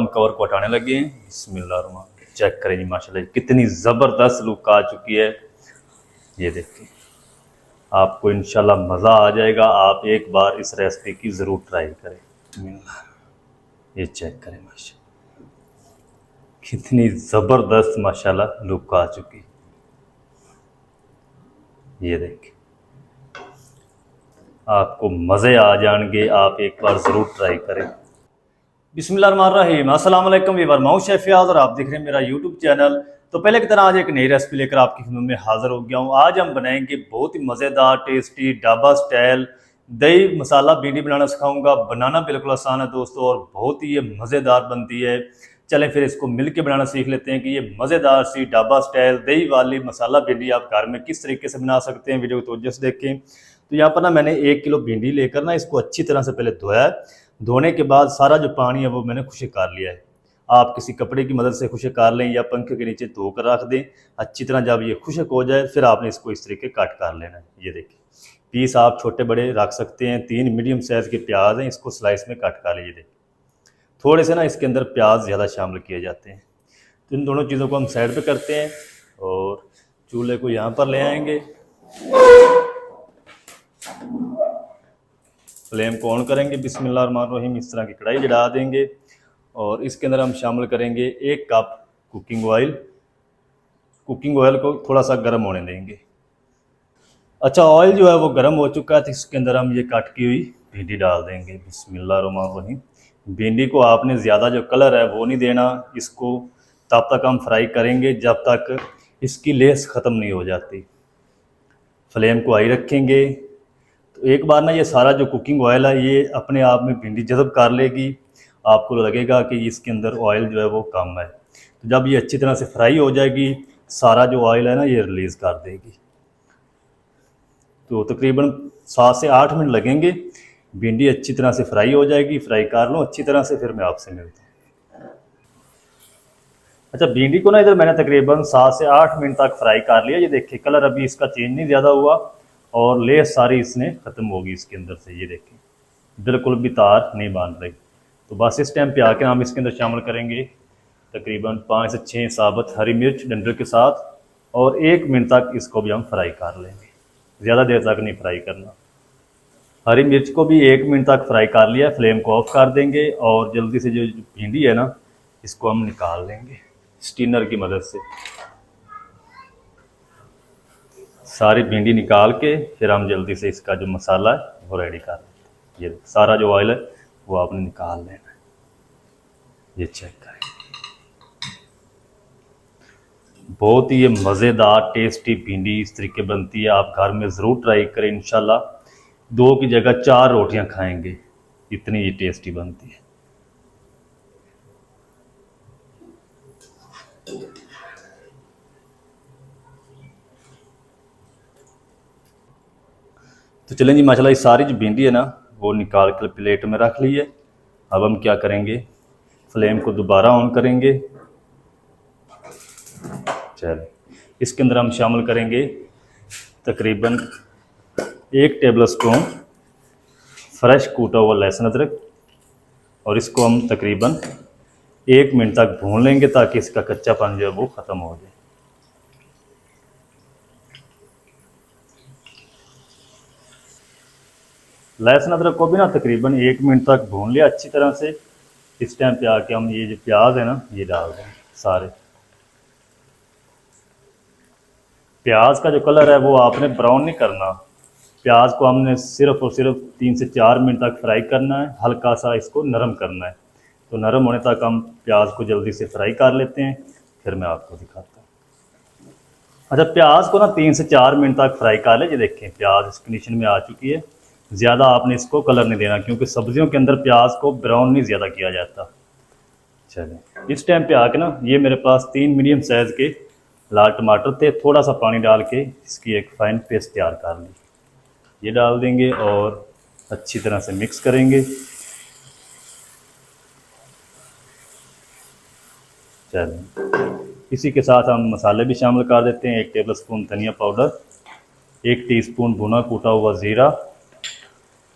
हम कवर को हटाने लगे हैं। बिस्मिल्लाह, चेक करें जी माशाल्लाह कितनी ज़बरदस्त लुक आ चुकी है। ये देखिए, आपको इंशाल्लाह मज़ा आ जाएगा। आप एक बार इस रेसिपी की ज़रूर ट्राई करें। ये चेक करें माशाल्लाह कितनी ज़बरदस्त माशाल्लाह लुक आ चुकी। ये देखिए, आपको मज़े आ जाएंगे। आप एक बार ज़रूर ट्राई करें। बिस्मिल्लाहिर्रहमानिर्रहीम, अस्सलाम वालेकुम वीवर, मैं हूं शेफ फयाज और आप देख रहे हैं मेरा यूट्यूब चैनल। तो पहले की तरह आज एक नई रेसिपी लेकर आपकी खिदमत में हाज़िर हो गया हूं। आज हम बनाएंगे बहुत ही मज़ेदार टेस्टी ढाबा स्टाइल दही मसाला भिंडी बनाना सिखाऊंगा। बनाना बिल्कुल आसान है दोस्तों और बहुत ही ये मज़ेदार बनती है। चलें फिर इसको मिल के बनाना सीख लेते हैं कि ये मज़ेदार सी ढाबा स्टाइल दही वाली मसाला भिंडी आप घर में किस तरीके से बना सकते हैं। वीडियो को तवज्जो से देखें। तो यहाँ पर ना मैंने 1 किलो भिंडी लेकर ना इसको अच्छी तरह से पहले धोया है। धोने के बाद सारा जो पानी है वो मैंने खुश्क कर लिया है। आप किसी कपड़े की मदद से खुश्क कर लें या पंखे के नीचे धो कर रख दें अच्छी तरह। जब ये खुश्क हो जाए फिर आपने इसको इस तरीके कट कर लेना है। ये देखिए, पीस आप छोटे बड़े रख सकते हैं। 3 मीडियम साइज़ के प्याज हैं, इसको स्लाइस में कट कर लीजिए। देखिए, थोड़े से ना इसके अंदर प्याज ज़्यादा शामिल किए जाते हैं। तो इन दोनों चीज़ों को हम साइड पे करते हैं और चूल्हे को यहाँ पर ले आएंगे। फ्लेम को ऑन करेंगे। बिस्मिल्लाहिर्रहमानिर्रहीम, इस तरह की कढ़ाई जला देंगे और इसके अंदर हम शामिल करेंगे 1 cup cooking oil. Cooking oil को थोड़ा सा गर्म होने देंगे। अच्छा, ऑयल जो है वो गर्म हो चुका है तो इसके अंदर हम ये कट की हुई भिंडी डाल देंगे। बिस्मिल्लाहिर्रहमानिर्रहीम, भिंडी को आपने ज़्यादा जो कलर है वो नहीं देना। इसको तब तक हम फ्राई करेंगे जब तक इसकी लेस ख़त्म नहीं हो जाती। फ्लेम को हाई रखेंगे। तो एक बार ना ये सारा जो कुकिंग ऑयल है ये अपने आप में भिंडी जज़ब कर लेगी। आपको लगेगा कि इसके अंदर ऑयल जो है वो कम है। तो जब ये अच्छी तरह से फ्राई हो जाएगी सारा जो ऑयल है ना ये रिलीज़ कर देगी। तो तकरीबन 7 से 8 मिनट लगेंगे। भिंडी अच्छी तरह से फ्राई हो जाएगी। फ्राई कर लो अच्छी तरह से, फिर मैं आपसे मिलता हूँ। अच्छा, भिंडी को ना इधर मैंने तकरीबन 7 से 8 मिनट तक फ्राई कर लिया। ये देखिए, कलर अभी इसका चेंज नहीं ज़्यादा हुआ और लेस सारी इसने ख़त्म होगी इसके अंदर से। ये देखिए, बिल्कुल भी तार नहीं बांध रही। तो बस इस टाइम पे आके हम इसके अंदर शामिल करेंगे तकरीबन 5 से 6 साबुत हरी मिर्च डंडल के साथ और 1 मिनट तक इसको भी हम फ्राई कर लेंगे। ज़्यादा देर तक नहीं फ्राई करना। हरी मिर्च को भी 1 मिनट तक फ्राई कर लिया। फ्लेम को ऑफ कर देंगे और जल्दी से जो भिंडी है ना इसको हम निकाल लेंगे स्टीनर की मदद से। सारी भिंडी निकाल के फिर हम जल्दी से इसका जो मसाला है वो रेडी कर लेते हैं। ये सारा जो ऑयल है वो आपने निकाल लेना है। ये चेक करें, बहुत ही ये मज़ेदार टेस्टी भिंडी इस तरीके बनती है। आप घर में ज़रूर ट्राई करें। इंशाल्लाह 2 की जगह 4 रोटियां खाएंगे, इतनी ये टेस्टी बनती है। तो चलें जी, माशाल्लाह ये सारी जो भिंडी है ना वो निकाल कर प्लेट में रख ली है। अब हम क्या करेंगे, फ्लेम को दोबारा ऑन करेंगे। चलें, इसके अंदर हम शामिल करेंगे तकरीबन 1 टेबल स्पून फ्रेश कूटा हुआ लहसुन अदरक और इसको हम तकरीबन 1 मिनट तक भून लेंगे ताकि इसका कच्चापन जो है वो ख़त्म हो जाए। लहसुन अदरक को भी ना तकरीबन 1 मिनट तक भून लिया अच्छी तरह से। इस टाइम पे आके हम ये जो प्याज है ना ये डाल देंगे सारे। प्याज का जो कलर है वो आपने ब्राउन नहीं करना। प्याज को हमने सिर्फ और सिर्फ 3 से 4 मिनट तक फ्राई करना है। हल्का सा इसको नरम करना है। तो नरम होने तक हम प्याज को जल्दी से फ्राई कर लेते हैं, फिर मैं आपको दिखाता हूँ। अच्छा, प्याज को ना 3 से 4 मिनट तक फ्राई कर ले। ये देखें, प्याज इस कंडीशन में आ चुकी है। ज़्यादा आपने इसको कलर नहीं देना क्योंकि सब्जियों के अंदर प्याज को ब्राउन नहीं ज़्यादा किया जाता। चलें, इस टाइम पे आके ना ये मेरे पास 3 मीडियम साइज़ के लाल टमाटर थे। थोड़ा सा पानी डाल के इसकी एक फ़ाइन पेस्ट तैयार कर ली। ये डाल देंगे और अच्छी तरह से मिक्स करेंगे। चलें, इसी के साथ हम मसाले भी शामिल कर देते हैं। 1 टेबल स्पून धनिया पाउडर, 1 टीस्पून भुना कूटा हुआ ज़ीरा,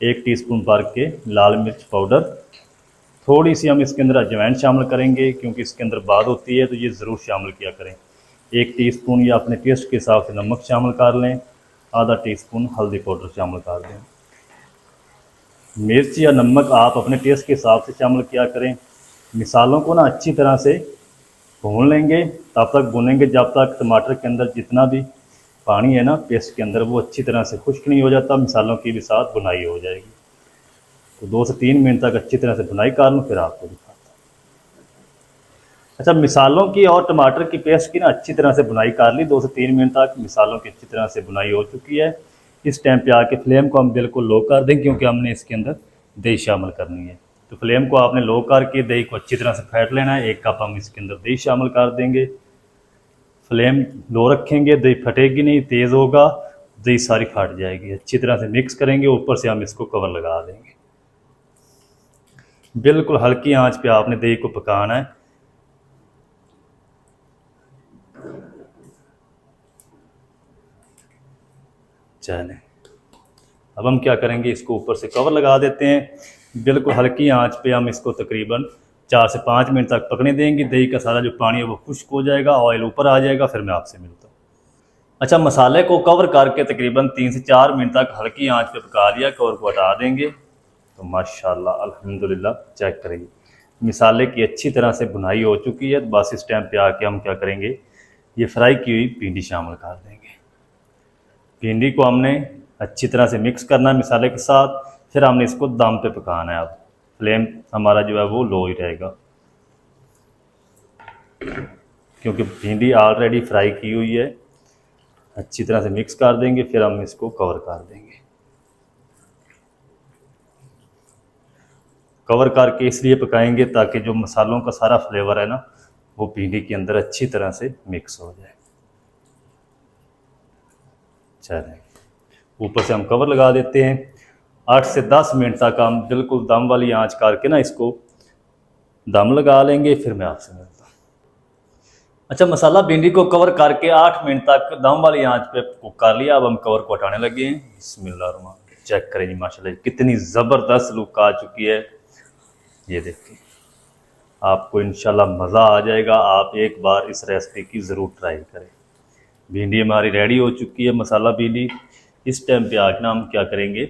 1 टीस्पून भर के लाल मिर्च पाउडर, थोड़ी सी हम इसके अंदर अजवाइन शामिल करेंगे, क्योंकि इसके अंदर बाद होती है, तो ये ज़रूर शामिल किया करें। 1 टीस्पून या अपने टेस्ट के हिसाब से नमक शामिल कर लें, आधा टीस्पून हल्दी पाउडर शामिल कर दें। मिर्च या नमक आप अपने टेस्ट के हिसाब से शामिल किया करें। मिसालों को ना अच्छी तरह से भून लेंगे, तब तक भूनेंगे जब तक टमाटर के अंदर जितना भी पानी है ना पेस्ट के अंदर वो अच्छी तरह से खुश्क नहीं हो जाता, मिसालों की भी साथ बुनाई हो जाएगी। तो 2 से 3 मिनट तक अच्छी तरह से बुनाई कर लूँ, फिर आपको दिखाता हूँ। अच्छा, मिसालों की और टमाटर की पेस्ट की ना अच्छी तरह से बुनाई कर ली। 2 से 3 मिनट तक मिसालों की अच्छी तरह से बुनाई हो चुकी है। इस टाइम पे आके फ्लेम को हम बिल्कुल लो कर दें, क्योंकि हमने इसके अंदर दही शामिल करनी है। तो फ्लेम को आपने लो करके दही को अच्छी तरह से फेंट लेना है। 1 कप हम इसके अंदर दही शामिल कर देंगे। फ्लेम लो रखेंगे, दही फटेगी नहीं, तेज़ होगा दही सारी फट जाएगी। अच्छी तरह से मिक्स करेंगे, ऊपर से हम इसको कवर लगा देंगे। बिल्कुल हल्की आंच पे आपने दही को पकाना है। चलें, अब हम क्या करेंगे, इसको ऊपर से कवर लगा देते हैं। बिल्कुल हल्की आंच पे हम इसको तकरीबन 4 से 5 मिनट तक पकने देंगे। दही का सारा जो पानी है वो खुश्क हो जाएगा, ऑयल ऊपर आ जाएगा, फिर मैं आपसे मिलता हूँ। अच्छा, मसाले को कवर करके तकरीबन 3 से 4 मिनट तक हल्की आंच पे पका लिया। कवर को हटा देंगे तो माशाल्लाह अल्हम्दुलिल्लाह चेक करेंगे मिसाले की अच्छी तरह से बुनाई हो चुकी है। तो बस इस टाइम पे आके हम क्या करेंगे, ये फ्राई की हुई भिंडी शामिल कर देंगे। भिंडी को हमने अच्छी तरह से मिक्स करना है मिसाले के साथ, फिर हमने इसको दम पे पकाना है। अब फ्लेम हमारा जो है वो लो ही रहेगा, क्योंकि भिंडी ऑलरेडी फ्राई की हुई है। अच्छी तरह से मिक्स कर देंगे, फिर हम इसको कवर कर देंगे। कवर करके इसलिए पकाएंगे ताकि जो मसालों का सारा फ्लेवर है ना वो भिंडी के अंदर अच्छी तरह से मिक्स हो जाए। चलें, ऊपर से हम कवर लगा देते हैं। 8 से 10 मिनट तक हम बिल्कुल दम वाली आंच करके ना इसको दम लगा लेंगे, फिर मैं आपसे मिलता हूँ। अच्छा, मसाला भिंडी को कवर करके 8 मिनट तक दम वाली आंच पे कुक कर लिया। अब हम कवर को हटाने लगे हैं। बिस्मिल्लाह, चेक करें जी, माशाल्लाह कितनी ज़बरदस्त लुक आ चुकी है। ये देखिए, आपको इंशाल्लाह मज़ा आ जाएगा। आप एक बार इस रेसिपी की ज़रूर ट्राई करें। भिंडी हमारी रेडी हो चुकी है, मसाला भिंडी। इस टाइम पे आके ना हम क्या करेंगे,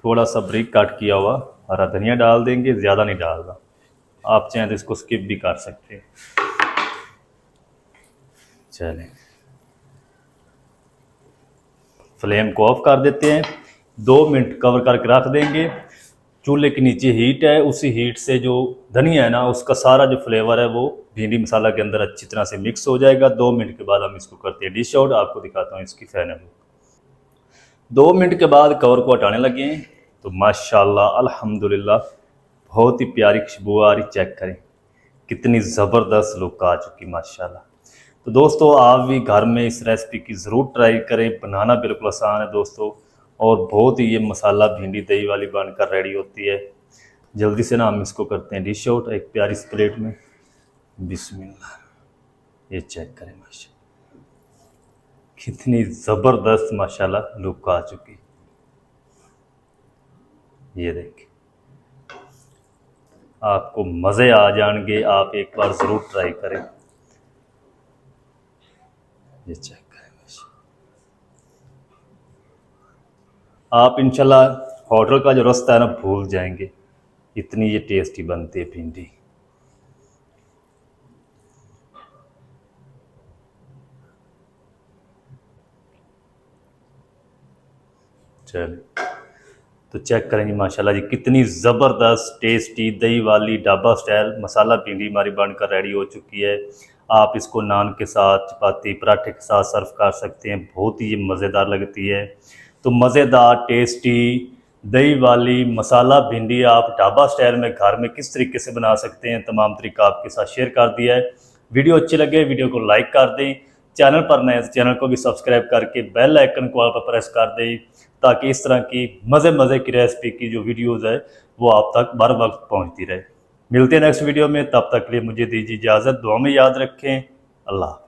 थोड़ा सा बारीक काट किया हुआ हरा धनिया डाल देंगे, ज़्यादा नहीं डालना। आप चाहें तो इसको स्किप भी कर सकते हैं। चलें, फ्लेम को ऑफ कर देते हैं। 2 मिनट कवर करके रख देंगे। चूल्हे के नीचे हीट है, उसी हीट से जो धनिया है ना उसका सारा जो फ्लेवर है वो भिंडी मसाला के अंदर अच्छी तरह से मिक्स हो जाएगा। 2 मिनट के बाद हम इसको करते हैं डिश आउट। आपको दिखाता हूँ इसकी फाइनल लुक। 2 मिनट के बाद कवर को हटाने लगे हैं, तो माशाल्लाह अल्हम्दुलिल्लाह बहुत ही प्यारी खुशबू आ रही। चेक करें कितनी ज़बरदस्त लुक आ चुकी माशाल्लाह। तो दोस्तों, आप भी घर में इस रेसिपी की ज़रूर ट्राई करें। बनाना बिल्कुल आसान है दोस्तों, और बहुत ही ये मसाला भिंडी दही वाली बनकर रेडी होती है। जल्दी से ना हम इसको करते हैं डिश आउट एक प्यारी सी प्लेट में। बिस्मिल्लाह, ये चेक करें माशाल्लाह कितनी ज़बरदस्त माशाल्लाह लुक आ चुकी। ये देखिए, आपको मज़े आ जाएंगे। आप एक बार ज़रूर ट्राई करें। ये चेक करें, आप इंशाल्लाह होटल का जो रास्ता है ना भूल जाएंगे, इतनी ये टेस्टी बनती है भिंडी। चलिए, तो चेक करेंगे माशाल्लाह जी कितनी ज़बरदस्त टेस्टी दही वाली ढाबा स्टाइल मसाला भिंडी हमारी बनकर रेडी हो चुकी है। आप इसको नान के साथ, चपाती, पराठे के साथ सर्व कर सकते हैं। बहुत ही ये मज़ेदार लगती है। तो मज़ेदार टेस्टी दही वाली मसाला भिंडी आप ढाबा स्टाइल में घर में किस तरीके से बना सकते हैं, तमाम तरीका आपके साथ शेयर कर दिया है। वीडियो अच्छी लगे वीडियो को लाइक कर दें। चैनल पर नए चैनल को भी सब्सक्राइब करके बेल आइकन को आप प्रेस कर दें, ताकि इस तरह की मज़े की रेसिपी की जो वीडियोज़ है वो आप तक बर वक्त पहुँचती रहे। मिलते हैं नेक्स्ट वीडियो में, तब तक के लिए मुझे दीजिए इजाज़त। दुआ में याद रखें। अल्लाह।